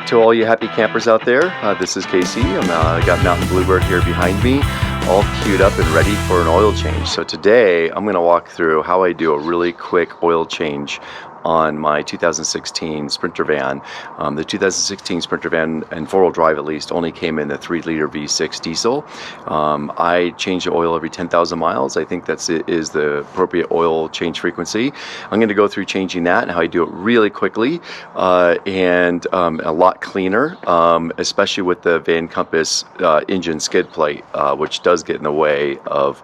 To all you happy campers out there, this is Casey. I got Mountain Bluebird here behind me, all queued up and ready for an oil change. So today I'm going to walk through how I do a really quick oil change on my 2016 Sprinter van. The 2016 Sprinter van, and four-wheel drive at least, only came in the 3-liter V6 diesel. I change the oil every 10,000 miles. I think is the appropriate oil change frequency. I'm going to go through changing that and how I do it really quickly and a lot cleaner, especially with the Van Compass engine skid plate, which does get in the way of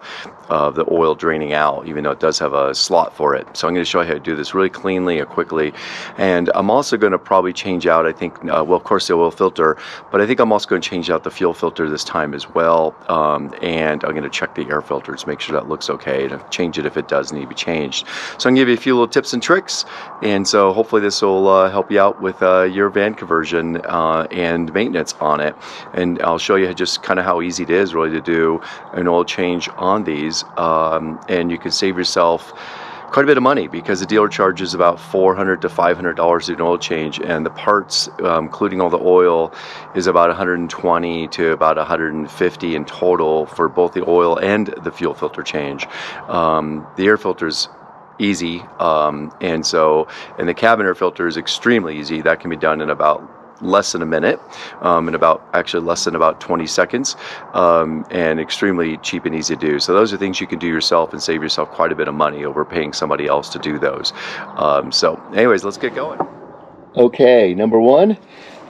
the oil draining out, even though it does have a slot for it. So I'm going to show you how to do this really cleanly and quickly. And I'm also going to probably change out, I think, well, of course, the oil filter, but I think I'm also going to change out the fuel filter this time as well. And I'm going to check the air filters, make sure that looks okay, and change it if it does need to be changed. So I'm going to give you a few little tips and tricks. And so hopefully this will help you out with your van conversion and maintenance on it. And I'll show you just kind of how easy it is really to do an oil change on these. And you can save yourself quite a bit of money because the dealer charges about $400 to $500 in oil change, and the parts, including all the oil, is about $120 to about $150 in total for both the oil and the fuel filter change. The air filter's easy, and the cabin air filter is extremely easy. That can be done in about less than a minute, actually less than about 20 seconds, and extremely cheap and easy to do. So those are things you can do yourself and save yourself quite a bit of money over paying somebody else to do those. So anyways, let's get going. Okay, number one,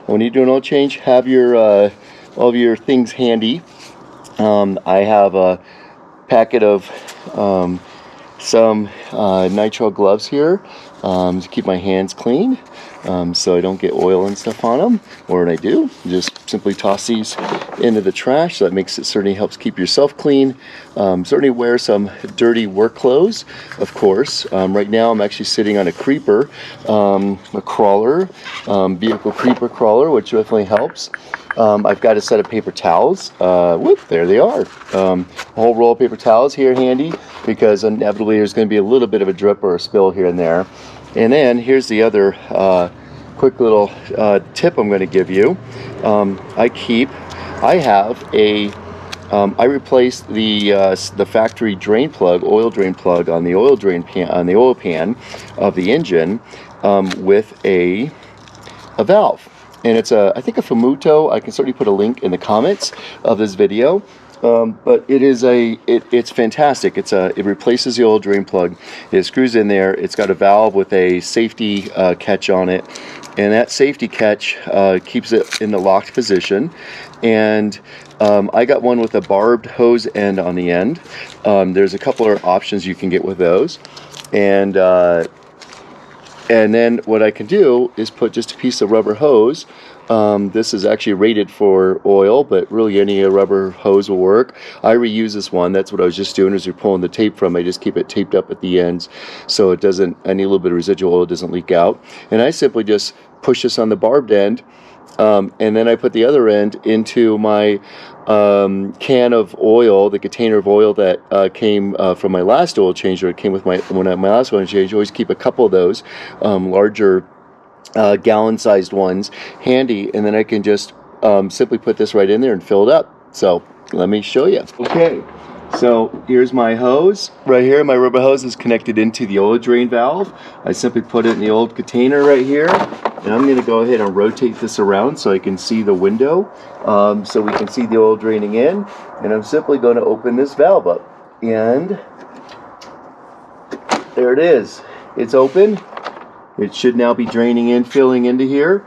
when you do an oil change, have your all of your things handy. I have a packet of some nitrile gloves here to keep my hands clean, so I don't get oil and stuff on them. Or when I do, just simply toss these into the trash. So that certainly helps keep yourself clean. Certainly wear some dirty work clothes, of course. Right now I'm actually sitting on a creeper, a crawler, vehicle creeper crawler, which definitely helps. I've got a set of paper towels. Whoop, there they are. A whole roll of paper towels here handy, because inevitably there's going to be a little bit of a drip or a spill here and there. And then here's the other quick little tip I'm going to give you. I replaced the factory drain plug, oil drain plug on the oil pan of the engine with a valve. And it's I think a Famuto. I can certainly put a link in the comments of this video. But it's fantastic. It replaces the oil drain plug. It screws in there. It's got a valve with a safety catch on it, and that safety catch keeps it in the locked position. And I got one with a barbed hose end on the end. There's a couple of options you can get with those, and then what I can do is put just a piece of rubber hose. This is actually rated for oil, but really any rubber hose will work. I reuse this one. That's what I was just doing as you're pulling the tape from. I just keep it taped up at the ends so it doesn't, any little bit of residual oil doesn't leak out. And I simply just push this on the barbed end, and then I put the other end into my can of oil, the container of oil that came from my last oil change, or it came with my last oil change. I always keep a couple of those larger gallon-sized ones handy, and then I can just simply put this right in there and fill it up. So let me show you. Okay, so here's my hose right here. My rubber hose is connected into the oil drain valve. I simply put it in the old container right here, and I'm going to go ahead and rotate this around so I can see the window, so we can see the oil draining in. And I'm simply going to open this valve up, and there it is. It's open. It should now be draining in, filling into here.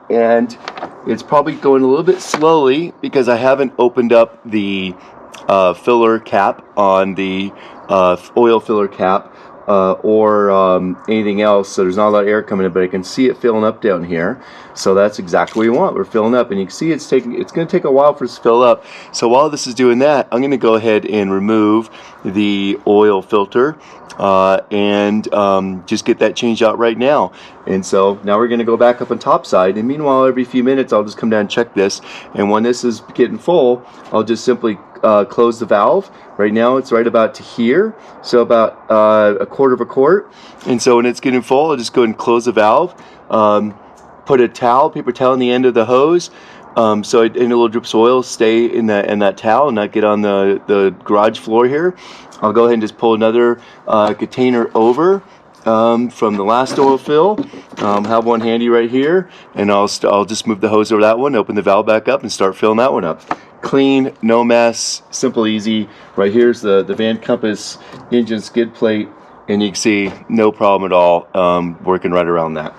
And it's probably going a little bit slowly because I haven't opened up the filler cap on the oil filler cap or anything else. So there's not a lot of air coming in, but I can see it filling up down here. So that's exactly what we want. We're filling up, and you can see it's going to take a while for this to fill up. So while this is doing that, I'm going to go ahead and remove the oil filter and just get that changed out right now. And so now we're going to go back up on top side, and meanwhile every few minutes I'll just come down and check this, and when this is getting full I'll just simply close the valve. Right now it's right about to here, so about a quarter of a quart, and so when it's getting full I'll just go ahead and close the valve. put a towel, paper towel, in the end of the hose, so any little drips of oil stay in that towel and not get on the garage floor here. I'll go ahead and just pull another container over from the last oil fill. Have one handy right here, and I'll just move the hose over that one, open the valve back up, and start filling that one up. Clean, no mess, simple, easy. Right here's the Van Compass engine skid plate, and you can see no problem at all working right around that.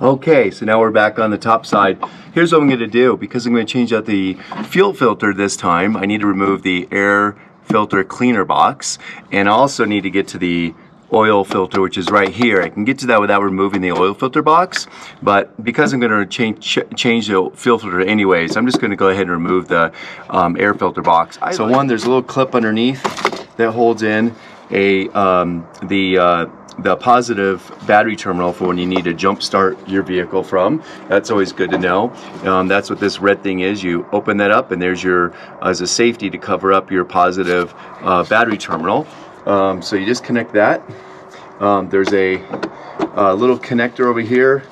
Okay, so now we're back on the top side. Here's what I'm going to do. Because I'm going to change out the fuel filter this time, I need to remove the air filter cleaner box, and I also need to get to the oil filter, which is right here. I can get to that without removing the oil filter box, but because I'm going to change the fuel filter anyways, I'm just going to go ahead and remove the air filter box. So there's a little clip underneath that holds in the positive battery terminal for when you need to jump start your vehicle from. That's always good to know. That's what this red thing is. You open that up, and there's your, as a safety, to cover up your positive battery terminal. So you just connect that. There's a little connector over here,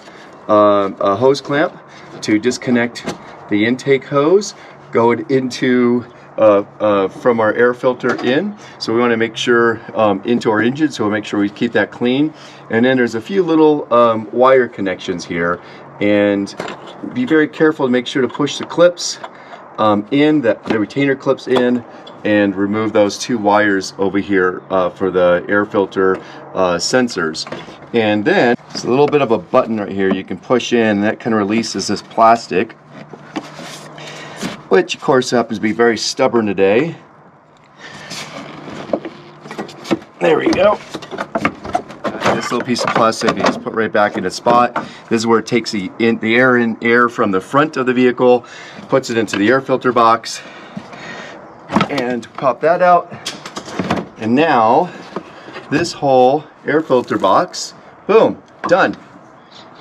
a hose clamp to disconnect the intake hose going into from our air filter in. So we want to make sure into our engine, so we'll make sure we keep that clean. And then there's a few little wire connections here, and be very careful to make sure to push the clips in, the retainer clips in, and remove those two wires over here for the air filter sensors. And then there's a little bit of a button right here you can push in, and that kind of releases this plastic, which of course happens to be very stubborn today. There we go. This little piece of plastic you just put right back in its spot. This is where it takes the air from the front of the vehicle, puts it into the air filter box, and pop that out. And now this whole air filter box, boom, done.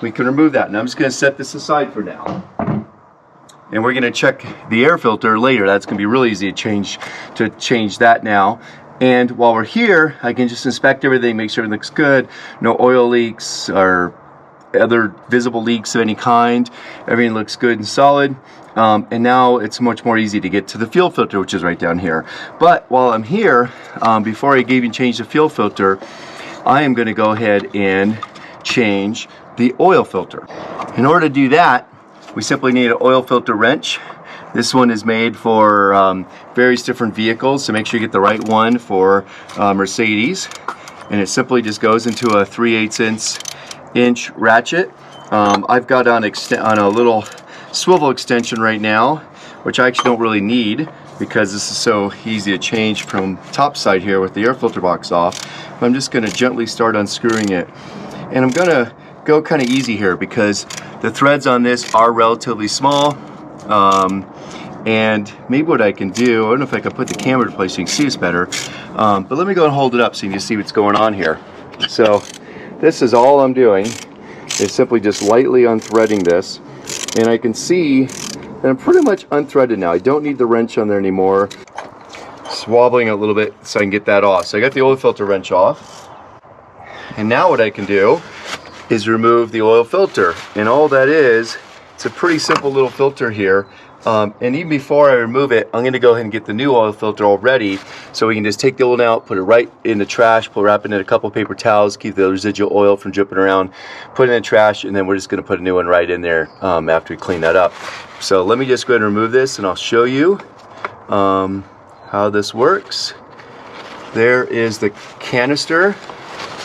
We can remove that. And I'm just going to set this aside for now. And we're going to check the air filter later. That's going to be really easy to change that now. And while we're here, I can just inspect everything, make sure it looks good. No oil leaks or other visible leaks of any kind. Everything looks good and solid. And now it's much more easy to get to the fuel filter, which is right down here. But while I'm here, before I even change the fuel filter, I am going to go ahead and change the oil filter. In order to do that, we simply need an oil filter wrench. This one is made for various different vehicles, so make sure you get the right one for Mercedes. And it simply just goes into a 3/8 inch ratchet. I've got on a little swivel extension right now, which I actually don't really need because this is so easy to change from top side here with the air filter box off. But I'm just going to gently start unscrewing it. And I'm going to go kind of easy here because the threads on this are relatively small. And maybe what I can do, I don't know if I can put the camera in place so you can see this better, but let me go and hold it up so you can see what's going on here. So this is all I'm doing, is simply just lightly unthreading this, and I can see that I'm pretty much unthreaded now. I don't need the wrench on there anymore. Swabbling a little bit so I can get that off. So I got the oil filter wrench off, and now what I can do is remove the oil filter. And all that is, it's a pretty simple little filter here. And even before I remove it, I'm going to go ahead and get the new oil filter all ready, so we can just take the old one out, put it right in the trash, wrap it in a couple paper towels, keep the residual oil from dripping around, put it in the trash, and then we're just going to put a new one right in there after we clean that up. So let me just go ahead and remove this, and I'll show you how this works. There is the canister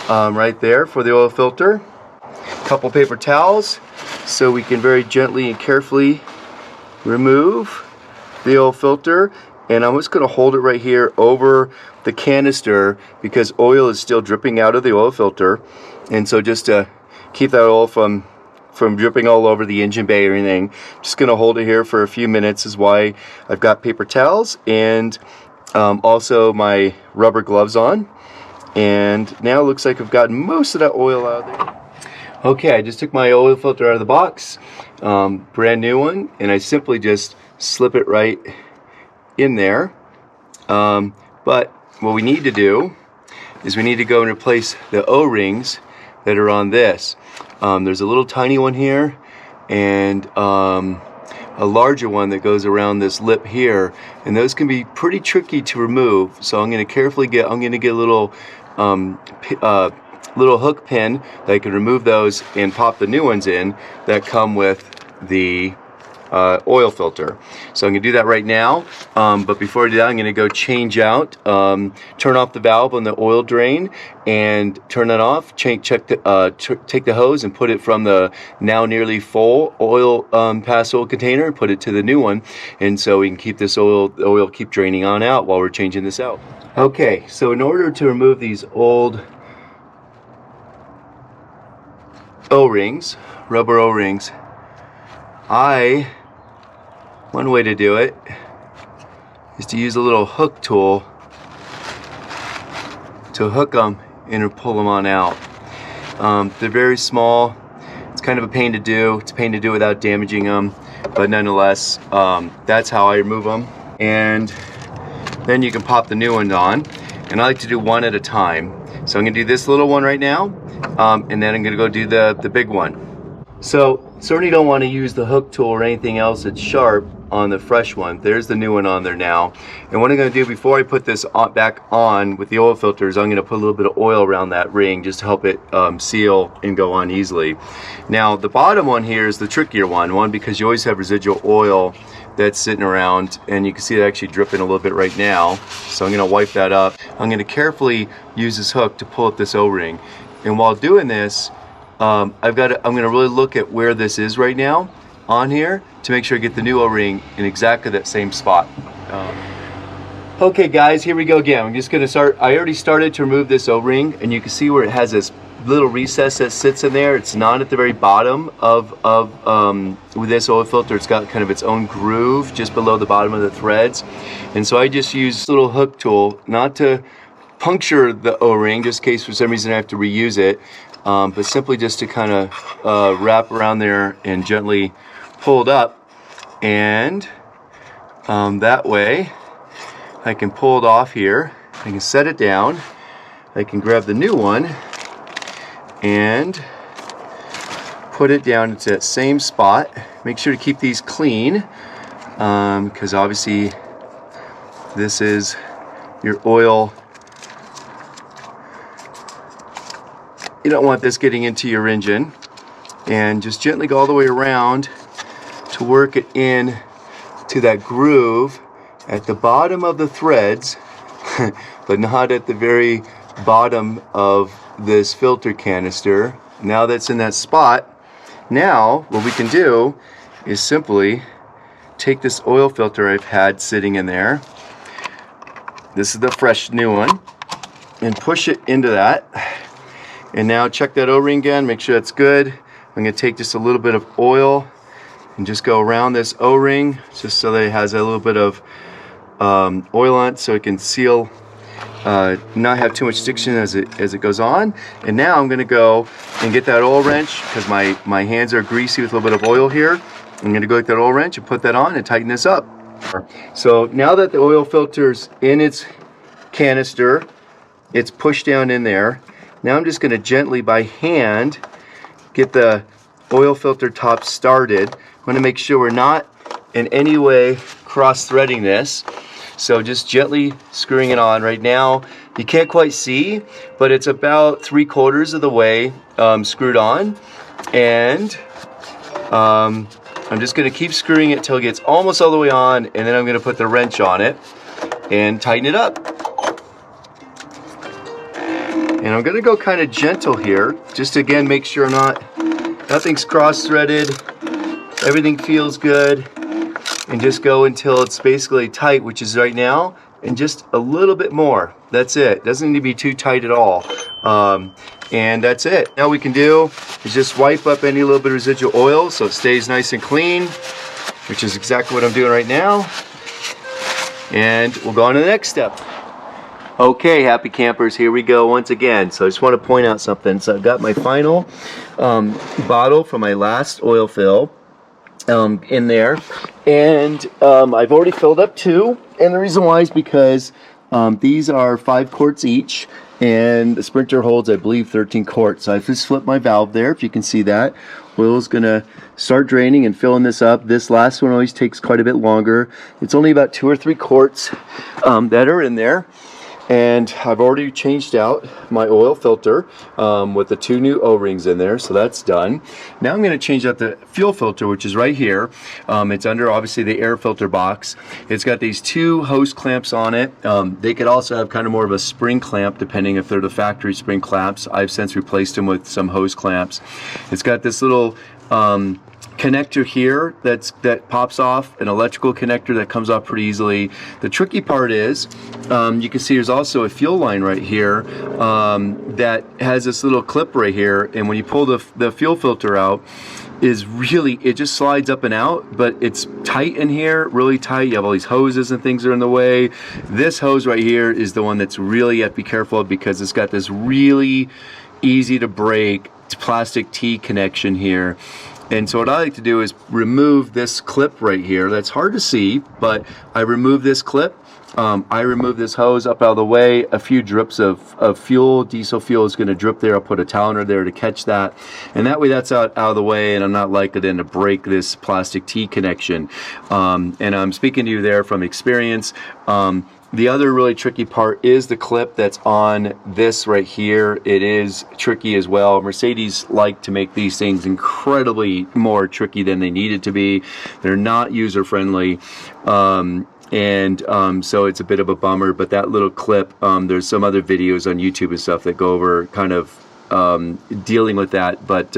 right there for the oil filter. A couple paper towels so we can very gently and carefully remove the oil filter, and I'm just going to hold it right here over the canister because oil is still dripping out of the oil filter, and so just to keep that oil from dripping all over the engine bay or anything, just going to hold it here for a few minutes is why I've got paper towels and also my rubber gloves on. And now it looks like I've gotten most of that oil out of there. Okay, I just took my oil filter out of the box, brand new one, and I simply just slip it right in there. But what we need to do is we need to go and replace the O-rings that are on this. There's a little tiny one here, and a larger one that goes around this lip here, and those can be pretty tricky to remove. So I'm going to carefully get a little little hook pin that I can remove those and pop the new ones in that come with the oil filter. So I'm going to do that right now, but before I do that, I'm going to go change out, turn off the valve on the oil drain and turn that off, take the hose and put it from the now nearly full oil past oil container and put it to the new one, and so we can keep this oil keep draining on out while we're changing this out. Okay, so in order to remove these old O-rings, rubber O-rings, one way to do it is to use a little hook tool to hook them and pull them on out. They're very small. It's kind of a pain to do. It's a pain to do without damaging them, but nonetheless, that's how I remove them. And then you can pop the new one on. And I like to do one at a time. So I'm going to do this little one right now, and then I'm going to go do the big one. So certainly don't want to use the hook tool or anything else that's sharp on the fresh one. There's the new one on there now. And what I'm going to do before I put this back on with the oil filters, I'm going to put a little bit of oil around that ring just to help it seal and go on easily. Now the bottom one here is the trickier one because you always have residual oil that's sitting around, and you can see it actually dripping a little bit right now. So I'm going to wipe that up. I'm going to carefully use this hook to pull up this O-ring. And while doing this, I'm going to really look at where this is right now on here to make sure I get the new O-ring in exactly that same spot. Okay guys, here we go again. I'm just going to start. I already started to remove this O-ring, and you can see where it has this little recess that sits in there. It's not at the very bottom with this oil filter. It's got kind of its own groove just below the bottom of the threads. And so I just use this little hook tool, not to puncture the O-ring, just in case for some reason I have to reuse it, but simply just to kind of wrap around there and gently pull it up, and that way I can pull it off here. I can set it down. I can grab the new one and put it down into that same spot. Make sure to keep these clean, because obviously this is your oil. You don't want this getting into your engine. And just gently go all the way around to work it in to that groove at the bottom of the threads, but not at the very bottom of this filter canister. Now that's in that spot, now what we can do is simply take this oil filter I've had sitting in there. This is the fresh new one, and push it into that. And now check that O-ring again, make sure that's good. I'm going to take just a little bit of oil and just go around this O-ring just so that it has a little bit of oil on it so it can seal, not have too much stiction as it goes on. And now I'm going to go and get that oil wrench, because my hands are greasy with a little bit of oil here. I'm going to go get that oil wrench and put that on and tighten this up. So now that the oil filter's in its canister, it's pushed down in there. Now I'm just going to gently by hand get the oil filter top started. I'm going to make sure we're not in any way cross-threading this. So just gently screwing it on. Right now you can't quite see, but it's about 3/4 of the way screwed on. And I'm just going to keep screwing it till it gets almost all the way on, and then I'm going to put the wrench on it and tighten it up. And I'm going to go kind of gentle here, just to again make sure nothing's cross-threaded, everything feels good, and just go until it's basically tight, which is right now, and just a little bit more. That's it. Doesn't need to be too tight at all. And that's it. Now we can do is just wipe up any little bit of residual oil so it stays nice and clean, which is exactly what I'm doing right now. And we'll go on to the next step. Okay, happy campers, here we go once again. So I just want to point out something. So I've got my final bottle from my last oil fill in there, and I've already filled up 2, and the reason why is because these are 5 quarts each, and the Sprinter holds, I believe, 13 quarts. So I just flipped my valve there, if you can see that. Oil's gonna start draining and filling this up. This last one always takes quite a bit longer. It's only about 2 or 3 quarts that are in there. And I've already changed out my oil filter with the 2 new O-rings in there, so that's done. Now I'm going to change out the fuel filter, which is right here. It's under, obviously, the air filter box. It's got these 2 hose clamps on it. They could also have kind of more of a spring clamp, depending if they're the factory spring clamps. I've since replaced them with some hose clamps. It's got this little connector here that pops off, an electrical connector that comes off pretty easily. The tricky part is you can see there's also a fuel line right here that has this little clip right here, and when you pull the fuel filter out, it just slides up and out, but it's tight in here, really tight. You have all these hoses and things that are in the way. This hose right here is the one that's really, you have to be careful of, because it's got this really easy to break plastic T connection here. And so what I like to do is remove this clip right here. That's hard to see, but I remove this clip. I remove this hose up out of the way. A few drips of fuel, diesel fuel, is going to drip there. I'll put a towel under there to catch that. And that way that's out of the way, and I'm not likely then to break this plastic T connection. And I'm speaking to you there from experience. The other really tricky part is the clip that's on this right here. It is tricky as well. Mercedes like to make these things incredibly more tricky than they need it to be. They're not user friendly. So it's a bit of a bummer, but that little clip, there's some other videos on YouTube and stuff that go over kind of dealing with that, but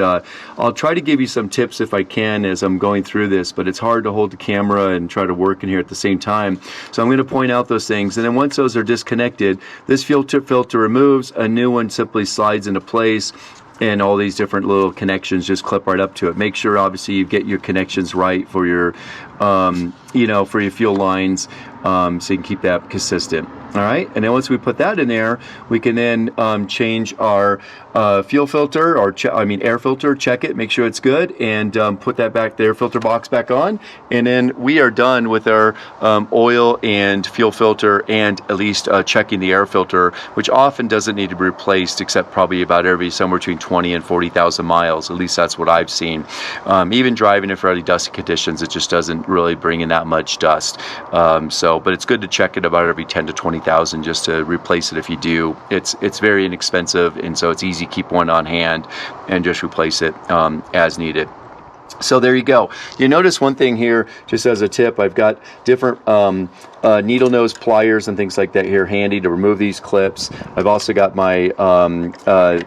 I'll try to give you some tips if I can as I'm going through this, but it's hard to hold the camera and try to work in here at the same time. So I'm going to point out those things, and then once those are disconnected, this filter removes, a new one simply slides into place, and all these different little connections just clip right up to it. Make sure obviously you get your connections right for your for your fuel lines, so you can keep that consistent. All right, and then once we put that in there, we can then change our fuel filter, or air filter, check it, make sure it's good, and put that back, the air filter box back on, and then we are done with our oil and fuel filter, and at least checking the air filter, which often doesn't need to be replaced, except probably about every somewhere between 20 and 40,000 miles. At least that's what I've seen. Even driving in fairly dusty conditions, it just doesn't really bring in that much dust. But it's good to check it about every 10 to 20,000 just to replace it if you do. It's very inexpensive, and so it's easy to keep one on hand and just replace it as needed. So there you go. You notice one thing here, just as a tip, I've got different needle nose pliers and things like that here handy to remove these clips. I've also got my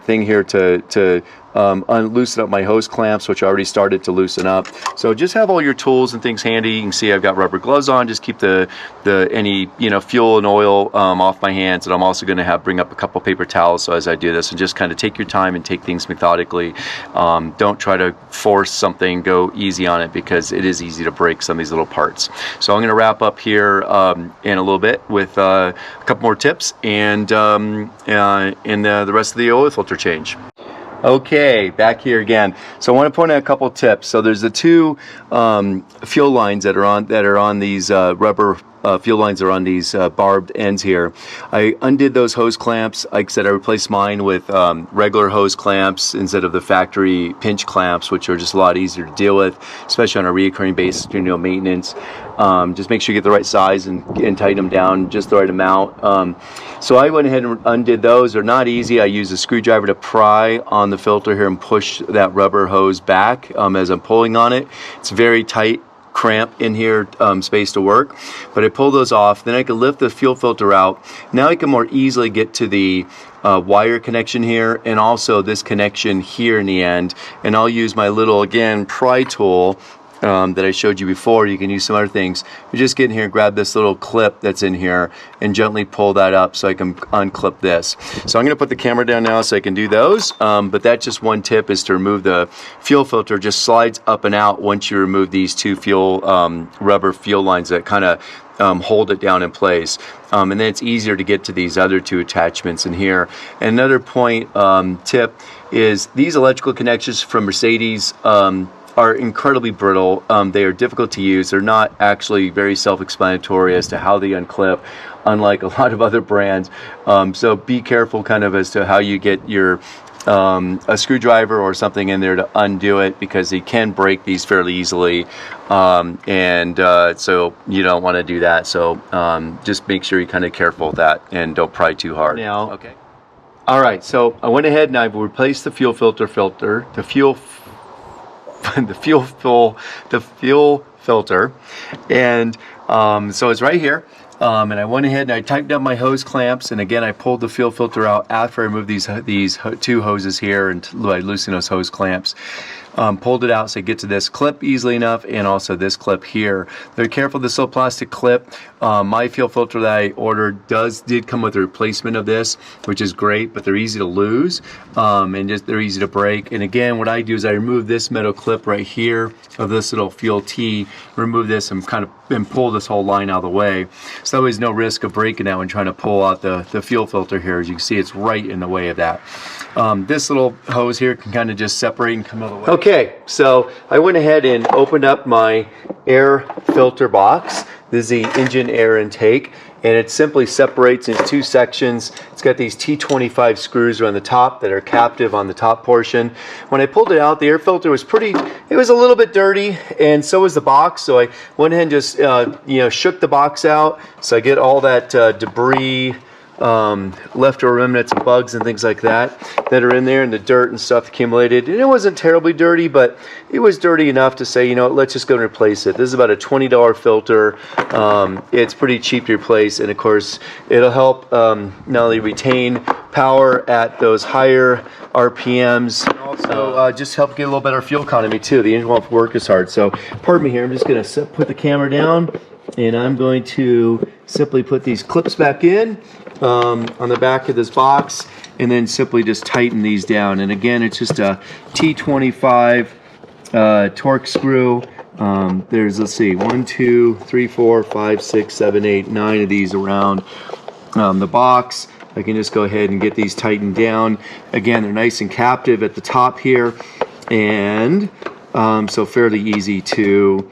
thing here to loosen up my hose clamps, which I already started to loosen up. So just have all your tools and things handy. You can see I've got rubber gloves on. Just keep any fuel and oil off my hands. And I'm also going to bring up a couple paper towels so as I do this, and just kind of take your time and take things methodically. Don't try to force something. Go easy on it, because it is easy to break some of these little parts. So I'm going to wrap up here in a little bit with a couple more tips and the rest of the oil filter change. Okay, back here again. So I want to point out a couple tips. So there's the 2 fuel lines that are on these rubber fuel lines are on these barbed ends here. I undid those hose clamps. Like I said, I replaced mine with regular hose clamps instead of the factory pinch clamps, which are just a lot easier to deal with, especially on a recurring basis, maintenance. Just make sure you get the right size and tighten them down just the right amount. So I went ahead and undid those. They're not easy. I use a screwdriver to pry on the filter here and push that rubber hose back as I'm pulling on it. It's very tight, cramp in here, space to work, but I pull those off. Then I can lift the fuel filter out. Now I can more easily get to the wire connection here, and also this connection here in the end, and I'll use my little, again, pry tool that I showed you before. You can use some other things. You just get in here, grab this little clip that's in here, and gently pull that up so I can unclip this. So I'm going to put the camera down now so I can do those, but that's just one tip, is to remove the fuel filter. Just slides up and out once you remove these 2 fuel rubber fuel lines that kind of hold it down in place, and then it's easier to get to these other 2 attachments in here. And another point, tip, is these electrical connections from Mercedes are incredibly brittle. They are difficult to use. They're not actually very self-explanatory as to how they unclip. unlike a lot of other brands. So be careful kind of as to how you get your a screwdriver or something in there to undo it, because you can break these fairly easily, so you don't want to do that. So just make sure you're kind of careful with that and don't pry too hard. Now, okay. All right, so I went ahead and I've replaced the fuel filter, the fuel filter, and so it's right here. And I went ahead and I tightened up my hose clamps, and again I pulled the fuel filter out after I removed these two hoses here and by loosening those hose clamps. Pulled it out so I get to this clip easily enough, and also this clip here. Very careful, this little plastic clip. My fuel filter that I ordered did come with a replacement of this, which is great, but they're easy to lose, and they're easy to break. And again, what I do is I remove this metal clip right here of this little fuel T, remove this and pull this whole line out of the way. So that way there's no risk of breaking that when trying to pull out the fuel filter here. As you can see, it's right in the way of that. This little hose here can kind of just separate and come out of the way. Okay, so I went ahead and opened up my air filter box. This is the engine air intake, and it simply separates into two sections. It's got these T25 screws around the top that are captive on the top portion. When I pulled it out, the air filter was it was a little bit dirty, and so was the box. So I went ahead and just shook the box out, so I get all that debris, leftover remnants of bugs and things like that are in there, and the dirt and stuff accumulated. And it wasn't terribly dirty, but it was dirty enough to say, let's just go and replace it. This is about a $20 filter. It's pretty cheap to replace, and of course it'll help not only retain power at those higher RPMs, and also just help get a little better fuel economy too. The engine won't work as hard. So pardon me here, I'm just going to put the camera down, and I'm going to simply put these clips back in on the back of this box, and then simply just tighten these down. And again, it's just a T25 torque screw. There's, let's see, 1, 2, 3, 4, 5, 6, 7, 8, 9 of these around the box. I can just go ahead and get these tightened down. Again, they're nice and captive at the top here, and so fairly easy to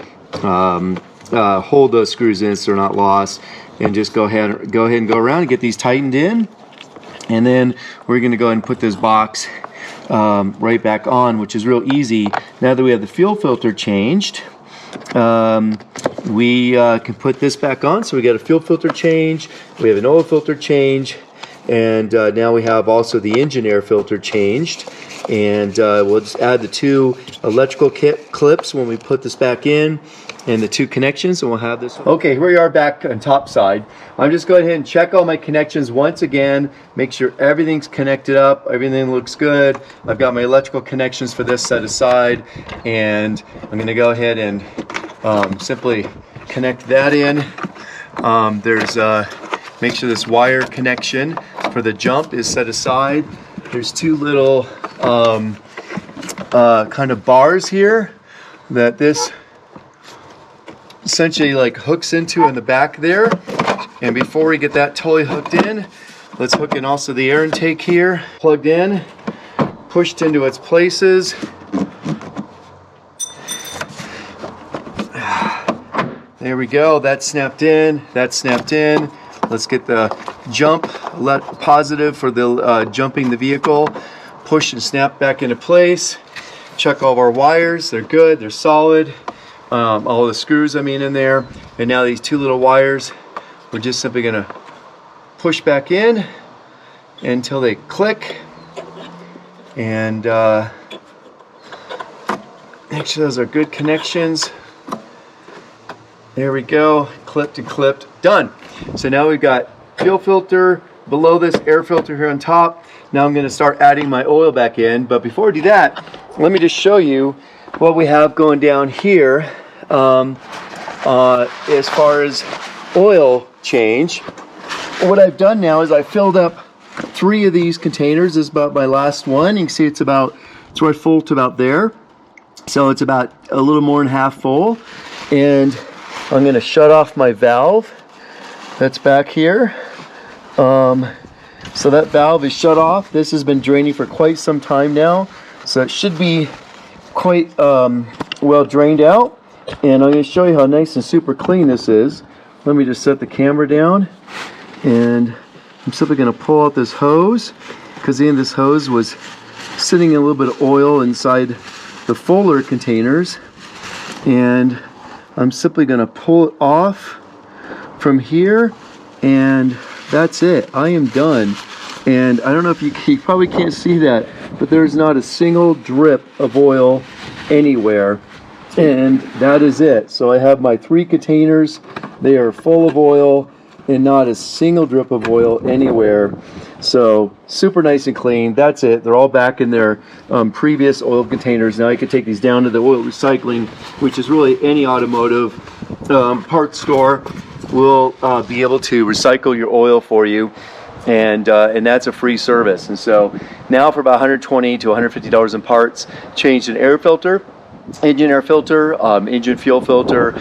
hold those screws in so they're not lost. And just go ahead and go around and get these tightened in, and then we're going to go ahead and put this box right back on, which is real easy. Now that we have the fuel filter changed, we can put this back on. So we got a fuel filter change, we have an oil filter change, and now we have also the engine air filter changed. And we'll just add the two electrical clips when we put this back in, and the two connections, and we'll have this. Okay, here we are back on top side. I'm just going ahead and check all my connections once again, make sure everything's connected up, everything looks good. I've got my electrical connections for this set aside, and I'm going to go ahead and simply connect that in. Make sure this wire connection for the jump is set aside. There's two little kind of bars here that this essentially hooks into in the back there. And before we get that totally hooked in, let's hook in also the air intake here, plugged in, pushed into its places. There we go, that's snapped in, that's snapped in. Let's get the jump positive for the jumping the vehicle, push and snap back into place. Check all of our wires, they're good, they're solid. All the screws in there, and now these two little wires, we're just simply going to push back in until they click, and make sure those are good connections. There we go, clipped and clipped, done. So now we've got fuel filter below this, air filter here on top. Now I'm going to start adding my oil back in, but before I do that, let me just show you what we have going down here as far as oil change. What I've done now is I filled up 3 of these containers. This is about my last one. You can see it's right full to about there. So it's about a little more than half full. And I'm going to shut off my valve that's back here. So that valve is shut off. This has been draining for quite some time now. So it should be quite well drained out. And I'm going to show you how nice and super clean this is. Let me just set the camera down. And I'm simply going to pull out this hose, because the end of this hose was sitting in a little bit of oil inside the fuller containers, and I'm simply going to pull it off from here, and that's it. I am done. And I don't know if you probably can't see that, but there's not a single drip of oil anywhere, and that is it. So I have my 3 containers. They are full of oil and not a single drip of oil anywhere. So super nice and clean. That's it. They're all back in their previous oil containers. Now I can take these down to the oil recycling, which is really any automotive parts store will be able to recycle your oil for you. And that's a free service. And so now for about $120 to $150 in parts, changed an air filter, engine air filter, engine fuel filter,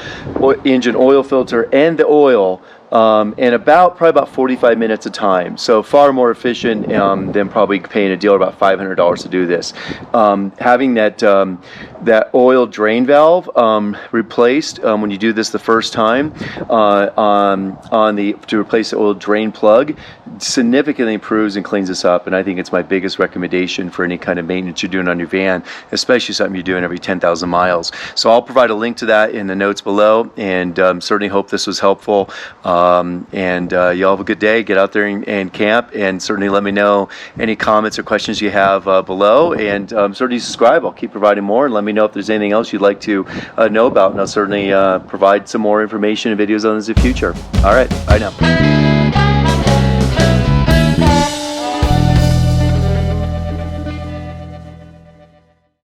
engine oil filter, and the oil, and probably about 45 minutes of time. So far more efficient than probably paying a dealer about $500 to do this. Having that oil drain valve replaced when you do this the first time to replace the oil drain plug significantly improves and cleans this up, and I think it's my biggest recommendation for any kind of maintenance you're doing on your van, especially something you're doing every 10,000 miles. So I'll provide a link to that in the notes below, and certainly hope this was helpful. Y'all have a good day. Get out there and camp, and certainly let me know any comments or questions you have below, and certainly subscribe. I'll keep providing more, and let me know if there's anything else you'd like to know about, and I'll certainly provide some more information and videos on this in the future. All right, bye now.